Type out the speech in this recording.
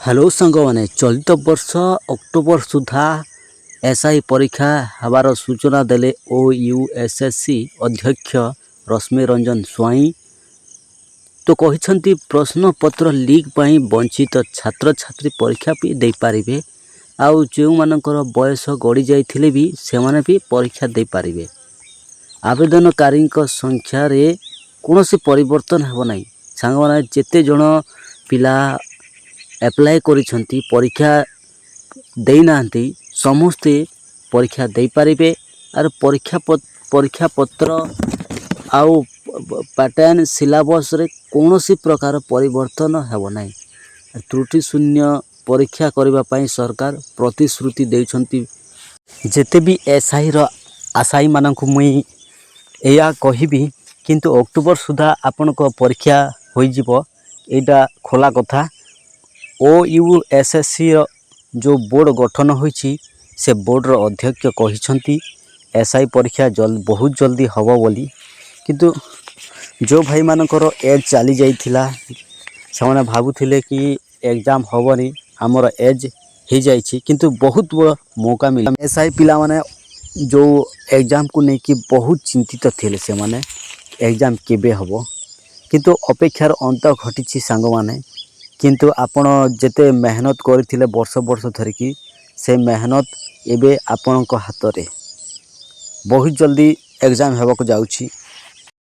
Hello सांग मैंने चलित वर्ष अक्टोबर सुधा एसआई परीक्षा हबार सूचना देले OUSSC अध्यक्ष रश्मि रंजन स्वाई। तो कहते प्रश्नपत्र लीक पर वंचित छात्र छात्री परीक्षा भी दे पारिबे। आउ जो मानकर बयस गड़ी जाइथिले भी सेमाने भी परीक्षा दे पारिबे। आवेदनकारी संख्या रे कौनसी परिवर्तन हेब नहीं। सांग माने जेते जण पिला एप्लाय करिसेंती परीक्षा देना समस्ते परीक्षा दे पारिबे। आर परीक्षा पत्र आउ पैटर्न सिलेबस रे कौनसी प्रकार परिवर्तन हेब नहीं। त्रुटि शून्य परीक्षा करबा पई सरकार प्रतिश्रुति देइछंती। जेते भी एसआई रो आशाई मानक मुई एया कहिबी किंतु अक्टोबर सुधा आपन को परीक्षा होई जिवो एटा खोला कथा। OUSSC जो बोर्ड गठन होईची से बोर्ड रो अध्यक्ष कहिछंती एसआई परीक्षा बहुत जल्दी हबो बोली। किंतु जो भाई मानकर एज चली जाइथिला से भाबुथिले कि एग्जाम हबनी हमर एज हो जाइछि किंतु बहुत बड़ मौका मिला। एसआई पिला माने जो एग्जाम को लेकिन बहुत चिंतित थिले से माने एग्जाम केबे हबो किंतु अपेक्षार अंत घटी सांग माने। किंतु आपण जेते मेहनत करथिले वर्ष वर्ष धरिकी से मेहनत एबे आपणक हाथ रे बहुत जल्दी एग्जाम हेबाक जाउछि।